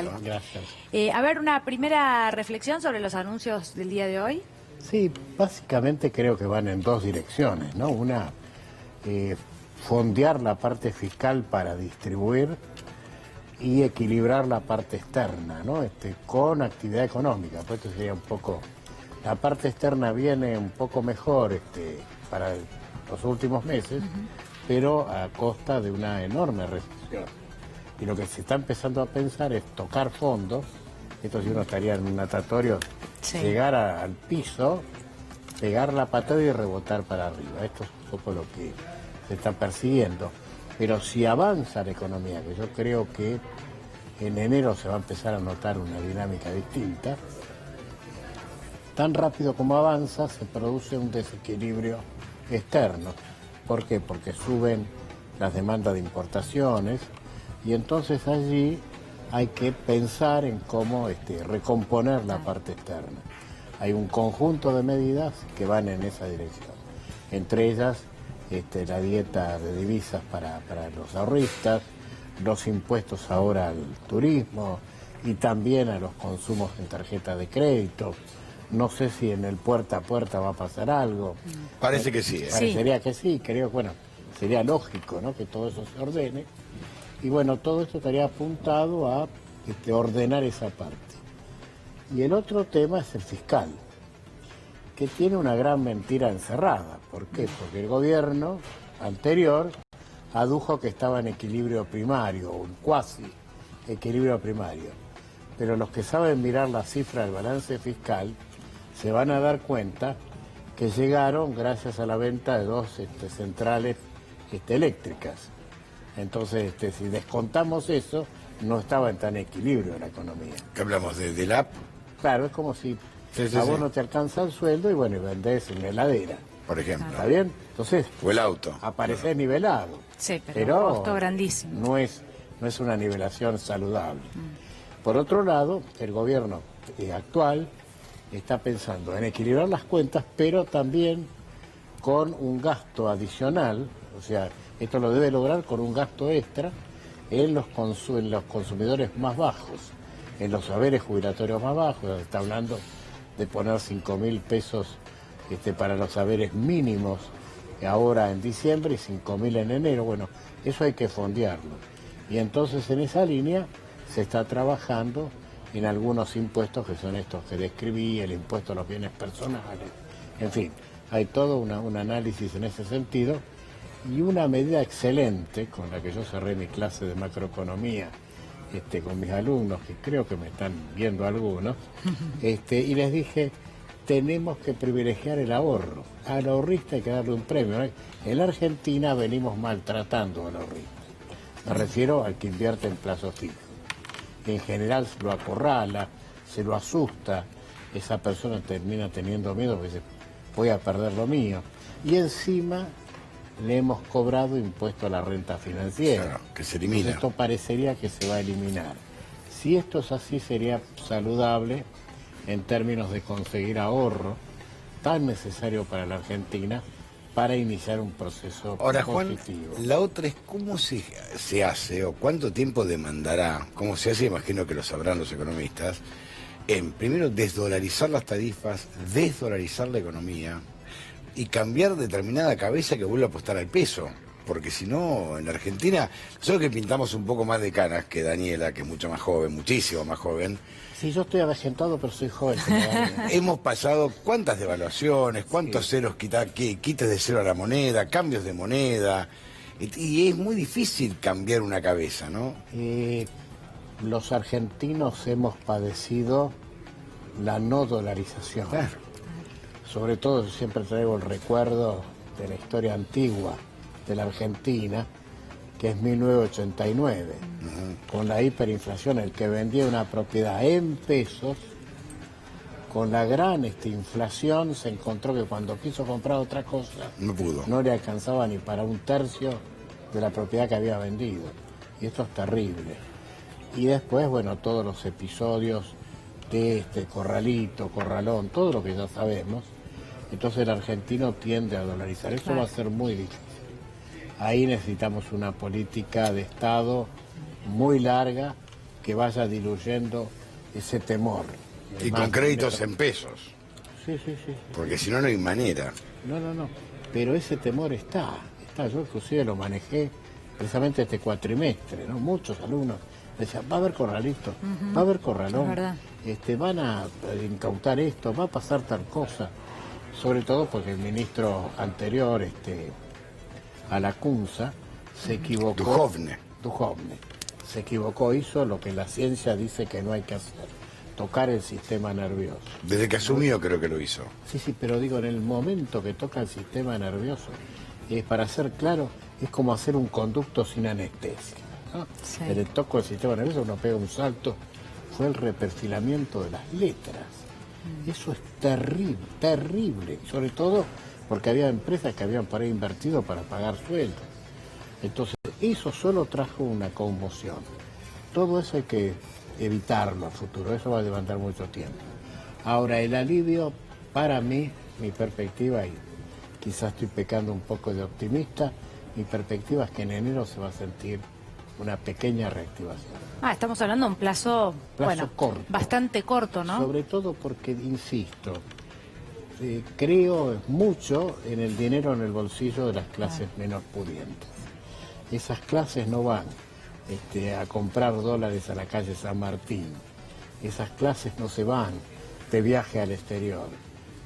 tal? Gracias. A ver, una primera reflexión sobre los anuncios del día de hoy. Sí, básicamente creo que van en dos direcciones, ¿no? Una, fondear la parte fiscal para distribuir y equilibrar la parte externa, ¿no? Con actividad económica. Pues esto sería un poco... La parte externa viene un poco mejor para los últimos meses, pero a costa de una enorme recesión. Y lo que se está empezando a pensar es tocar fondos. Esto si uno estaría en un natatorio, llegar al piso, pegar la patada y rebotar para arriba. Esto es un poco lo que se está persiguiendo. Pero si avanza la economía, que yo creo que en enero se va a empezar a notar una dinámica distinta, tan rápido como avanza se produce un desequilibrio externo. ¿Por qué? Porque suben las demandas de importaciones y entonces allí hay que pensar en cómo recomponer la parte externa. Hay un conjunto de medidas que van en esa dirección. Entre ellas, la dieta de divisas para los ahorristas, los impuestos ahora al turismo y también a los consumos en tarjeta de crédito. No sé si en el puerta a puerta va a pasar algo. Parece que sí. Parecería que sí, creo, bueno, sería lógico, ¿no?, que todo eso se ordene. Y bueno, todo esto estaría apuntado a ordenar esa parte. Y el otro tema es el fiscal, que tiene una gran mentira encerrada. ¿Por qué? Porque el gobierno anterior adujo que estaba en equilibrio primario, o un cuasi equilibrio primario. Pero los que saben mirar la cifra del balance fiscal se van a dar cuenta que llegaron gracias a la venta de dos centrales eléctricas. Entonces, si descontamos eso, no estaba en tan equilibrio la economía. ¿Qué hablamos de la app? Claro, es como si a vos no te alcanza el sueldo y bueno, y vendés en la heladera. Por ejemplo. ¿Está bien? Entonces, O el auto. aparece nivelado. Sí, pero un costo grandísimo. No es una nivelación saludable. Por otro lado, el gobierno actual está pensando en equilibrar las cuentas, pero también con un gasto adicional, o sea, esto lo debe lograr con un gasto extra en los consumidores más bajos, en los saberes jubilatorios más bajos. Está hablando de poner 5.000 pesos para los saberes mínimos ahora en diciembre y 5.000 en enero. Bueno, eso hay que fondearlo. Y entonces en esa línea se está trabajando en algunos impuestos que son estos que describí, el impuesto a los bienes personales. En fin, hay todo un análisis en ese sentido y una medida excelente con la que yo cerré mi clase de macroeconomía con mis alumnos, que creo que me están viendo algunos, y les dije, tenemos que privilegiar el ahorro. Al ahorrista hay que darle un premio, ¿no? En la Argentina venimos maltratando al ahorrista. Me refiero al que invierte en plazo fijo. En general se lo acorrala, se lo asusta, esa persona termina teniendo miedo porque dice, voy a perder lo mío. Y encima le hemos cobrado impuesto a la renta financiera. Claro, que se elimina. Esto parecería que se va a eliminar. Si esto es así, sería saludable en términos de conseguir ahorro tan necesario para la Argentina para iniciar un proceso Ahora, positivo. Juan, la otra es cómo se hace o cuánto tiempo demandará, cómo se hace, imagino que lo sabrán los economistas, en primero desdolarizar las tarifas, desdolarizar la economía y cambiar determinada cabeza que vuelva a apostar al peso. Porque si no, en Argentina, nosotros que pintamos un poco más de canas que Daniela, que es mucho más joven, muchísimo más joven. Sí, yo estoy avejentado, pero soy joven. Hemos pasado cuántas devaluaciones, cuántos ceros quites de cero a la moneda, cambios de moneda. Y es muy difícil cambiar una cabeza, ¿no? Los argentinos hemos padecido la no dolarización. Claro. Sobre todo, yo siempre traigo el recuerdo de la historia antigua de la Argentina, que es 1989, con la hiperinflación. El que vendía una propiedad en pesos, con la gran inflación, se encontró que cuando quiso comprar otra cosa, No pudo. no le alcanzaba ni para un tercio de la propiedad que había vendido. Y esto es terrible. Y después, bueno, todos los episodios de corralito, corralón, todo lo que ya sabemos. Entonces el argentino tiende a dolarizar. Eso va a ser muy difícil. Ahí necesitamos una política de Estado muy larga que vaya diluyendo ese temor. Y con créditos en pesos, Sí, sí, sí. porque si no, no hay manera. No. Pero ese temor está. Yo inclusive lo manejé precisamente este cuatrimestre, ¿no? Muchos alumnos decían, va a haber corralito, va a haber corralón, Es verdad. van a incautar esto, va a pasar tal cosa. Sobre todo porque el ministro anterior, a la CUNSA, se equivocó. Duhovne. Se equivocó, hizo lo que la ciencia dice que no hay que hacer, tocar el sistema nervioso. Desde que asumió creo que lo hizo. Sí, pero digo, en el momento que toca el sistema nervioso, para ser claro, es como hacer un conducto sin anestesia, ¿no? Sí. En el toco del sistema nervioso uno pega un salto, fue el reperfilamiento de las letras. Eso es terrible, terrible, sobre todo porque había empresas que habían por ahí invertido para pagar sueldos. Entonces, eso solo trajo una conmoción. Todo eso hay que evitarlo a futuro, eso va a demandar mucho tiempo. Ahora, el alivio, para mí, mi perspectiva, y quizás estoy pecando un poco de optimista, mi perspectiva es que en enero se va a sentir una pequeña reactivación. Estamos hablando de un plazo Corto. bastante corto, ¿no? Sobre todo porque, insisto, creo mucho en el dinero en el bolsillo de las clases menos pudientes. Esas clases no van a comprar dólares a la calle San Martín. Esas clases no se van de viaje al exterior.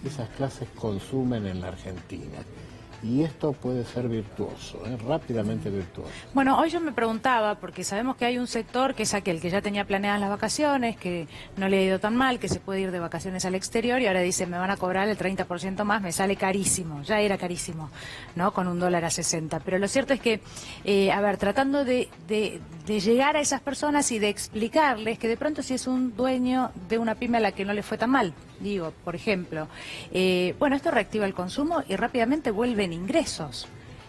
Esas clases consumen en la Argentina. Y esto puede ser virtuoso, rápidamente virtuoso. Bueno, hoy yo me preguntaba, porque sabemos que hay un sector que es aquel que ya tenía planeadas las vacaciones, que no le ha ido tan mal, que se puede ir de vacaciones al exterior y ahora dice, me van a cobrar el 30% más, me sale carísimo, ya era carísimo, ¿no? Con $1.60. Pero lo cierto es que, tratando de llegar a esas personas y de explicarles que de pronto si es un dueño de una pyme a la que no le fue tan mal, digo, por ejemplo, esto reactiva el consumo y rápidamente vuelven ingresos.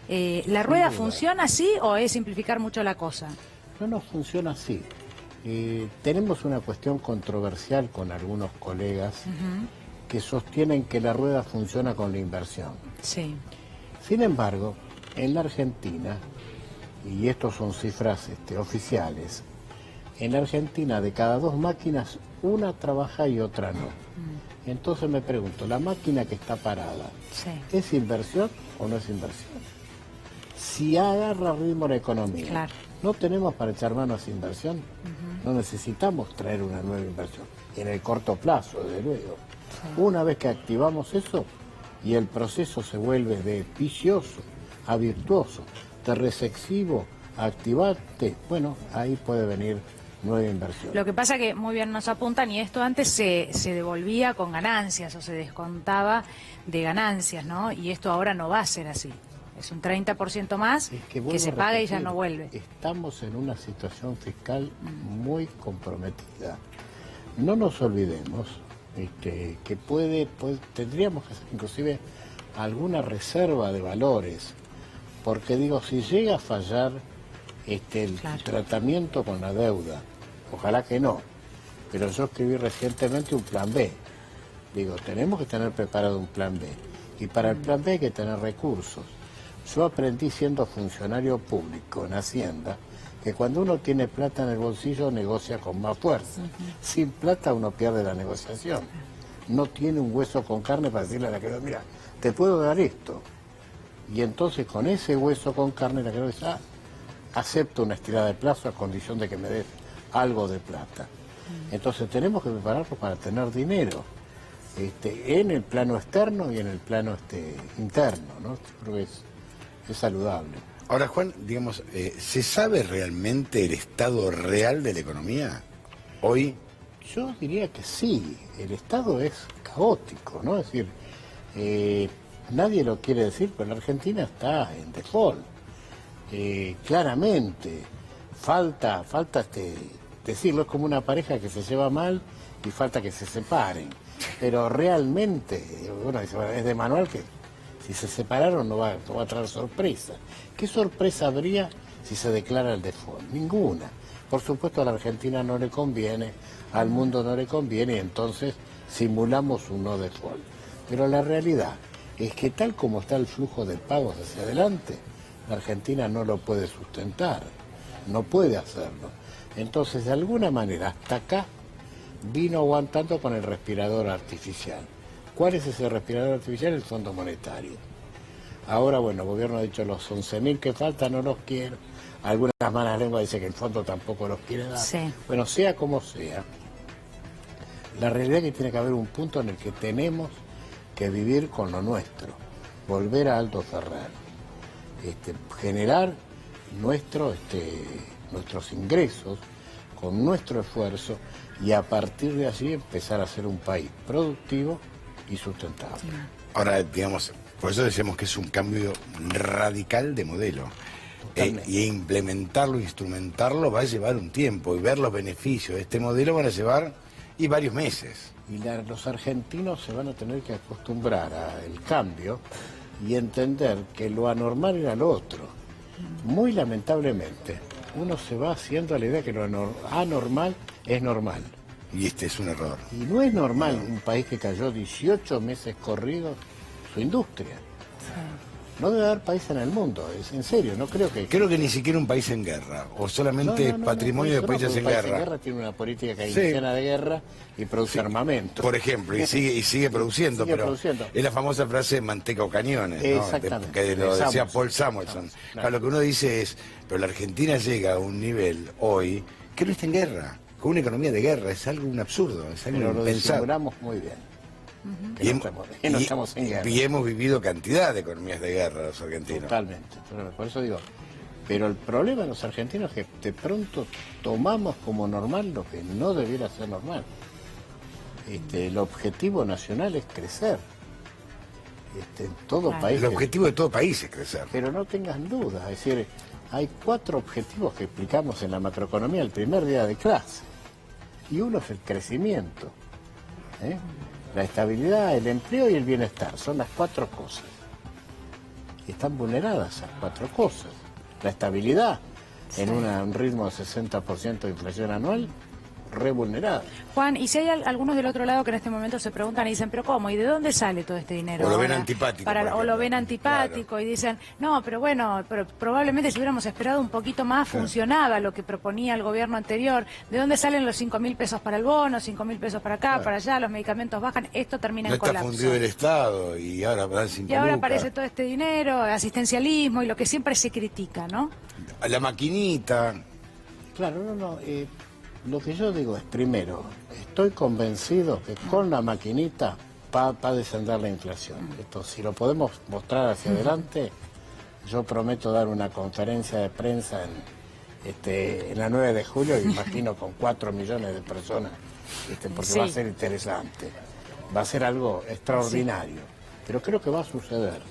¿La rueda funciona así o es simplificar mucho la cosa? No funciona así. Tenemos una cuestión controversial con algunos colegas que sostienen que la rueda funciona con la inversión. Sí. Sin embargo, en la Argentina, y estos son cifras oficiales, en la Argentina de cada 2 máquinas, una trabaja y otra no. Entonces me pregunto, ¿la máquina que está parada es inversión o no es inversión? Si agarra ritmo la economía, claro, ¿no tenemos para echar mano a esa inversión? No necesitamos traer una nueva inversión, en el corto plazo, desde luego. Una vez que activamos eso, y el proceso se vuelve de vicioso a virtuoso, de receptivo a activante, ahí puede venir nueva inversión. Lo que pasa que muy bien nos apuntan, y esto antes se devolvía con ganancias o se descontaba de ganancias, ¿no? Y esto ahora no va a ser así. Es un 30% más que se paga y ya no vuelve. Estamos en una situación fiscal muy comprometida. No nos olvidemos que tendríamos que hacer inclusive alguna reserva de valores, porque digo, si llega a fallar el tratamiento con la deuda, ojalá que no, pero yo escribí recientemente un plan B. Digo, tenemos que tener preparado un plan B, y para el plan B hay que tener recursos. Yo aprendí siendo funcionario público en Hacienda que cuando uno tiene plata en el bolsillo negocia con más fuerza. Sin plata uno pierde la negociación. No tiene un hueso con carne para decirle a la que mira, te puedo dar esto. Y entonces con ese hueso con carne la que dice, acepto una estirada de plazo a condición de que me des algo de plata. Entonces tenemos que prepararnos para tener dinero, en el plano externo y en el plano interno, ¿no? Creo que es saludable. Ahora, Juan, digamos, ¿se sabe realmente el estado real de la economía hoy? Yo diría que sí, el estado es caótico, ¿no? Es decir, nadie lo quiere decir, pero la Argentina está en default. Claramente, falta decirlo, es como una pareja que se lleva mal y falta que se separen. Pero realmente, es de manual que si se separaron no va a traer sorpresa. ¿Qué sorpresa habría si se declara el default? Ninguna. Por supuesto a la Argentina no le conviene, al mundo no le conviene, y entonces simulamos un no default. Pero la realidad es que tal como está el flujo de pagos hacia adelante, la Argentina no lo puede sustentar, no puede hacerlo. Entonces, de alguna manera, hasta acá vino aguantando con el respirador artificial. ¿Cuál es ese respirador artificial? El Fondo Monetario. Ahora, bueno, el gobierno ha dicho los 11.000 que faltan no los quiere. Algunas malas lenguas dicen que el fondo tampoco los quiere dar. Sí. Bueno, sea como sea, la realidad es que tiene que haber un punto en el que tenemos que vivir con lo nuestro, volver a Aldo Ferrer, generar nuestros ingresos con nuestro esfuerzo y a partir de allí empezar a ser un país productivo y sustentable. Ahora, digamos, por eso decimos que es un cambio radical de modelo. Y implementarlo, instrumentarlo va a llevar un tiempo y ver los beneficios de este modelo van a llevar varios meses. Y los argentinos se van a tener que acostumbrar al cambio y entender que lo anormal era lo otro. Muy lamentablemente, uno se va haciendo a la idea que lo anormal es normal. Y este es un error. Y no es normal un país que cayó 18 meses corridos su industria. No debe haber país en el mundo, es en serio, no creo que... Creo que ni siquiera un país en guerra, o solamente patrimonio de países en guerra. Un país en guerra tiene una política keynesiana de guerra y produce armamento. Por ejemplo, y sigue produciendo, es la famosa frase manteca o cañones, ¿no? Exactamente. Que lo decía Paul Samuelson. Claro, lo que uno dice es, pero la Argentina llega a un nivel hoy que no está en guerra, con una economía de guerra, es algo un absurdo, es algo pero lo impensable. disimulamos muy bien. No estamos en guerra. Y hemos vivido cantidad de economías de guerra los argentinos. Totalmente, por eso digo, pero el problema de los argentinos es que de pronto tomamos como normal lo que no debiera ser normal. El objetivo nacional es crecer. En todo país. El objetivo de todo país es crecer. Pero no tengan dudas, es decir, hay 4 objetivos que explicamos en la macroeconomía el primer día de clase. Y uno es el crecimiento. La estabilidad, el empleo y el bienestar, son las 4 cosas. Y están vulneradas esas 4 cosas. La estabilidad, en un ritmo de 60% de inflación anual, re vulnerada. Juan, y si hay algunos del otro lado que en este momento se preguntan y dicen, pero ¿cómo? ¿Y de dónde sale todo este dinero? O lo ven antipático. O lo ven antipático y dicen, no, pero bueno, pero probablemente si hubiéramos esperado un poquito más funcionaba lo que proponía el gobierno anterior. ¿De dónde salen los 5.000 pesos para el bono, 5.000 pesos para acá, para allá, los medicamentos bajan? Esto termina en colapso. No está fundido el Estado y ahora dan 5 Y ahora aparece todo este dinero, asistencialismo y lo que siempre se critica, ¿no? A la maquinita. Claro, lo que yo digo es, primero, estoy convencido que con la maquinita va a descender la inflación. Esto, si lo podemos mostrar hacia adelante, yo prometo dar una conferencia de prensa en la 9 de julio, imagino con 4 millones de personas, porque va a ser interesante. Va a ser algo extraordinario. Pero creo que va a suceder.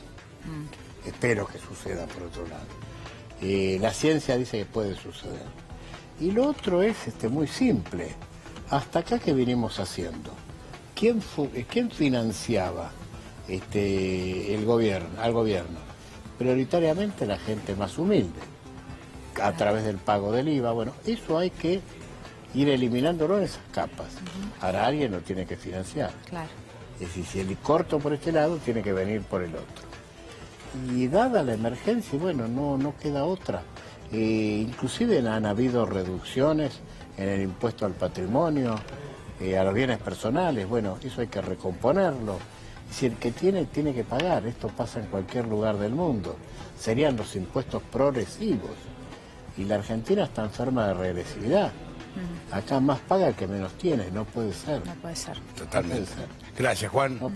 Espero que suceda, por otro lado. La ciencia dice que puede suceder. Y lo otro es muy simple. Hasta acá, ¿qué vinimos haciendo? ¿Quién financiaba al gobierno? Prioritariamente la gente más humilde, a través del pago del IVA. Bueno, eso hay que ir eliminándolo en esas capas. Ahora alguien lo tiene que financiar. Claro. Es decir, si el corto por este lado, tiene que venir por el otro. Y dada la emergencia, bueno, no queda otra. Inclusive han habido reducciones en el impuesto al patrimonio, a los bienes personales. Bueno, eso hay que recomponerlo. Si el que tiene que pagar, esto pasa en cualquier lugar del mundo, serían los impuestos progresivos. Y la Argentina está enferma de regresividad. Acá más paga el que menos tiene, no puede ser. Totalmente. Gracias, Juan. No, por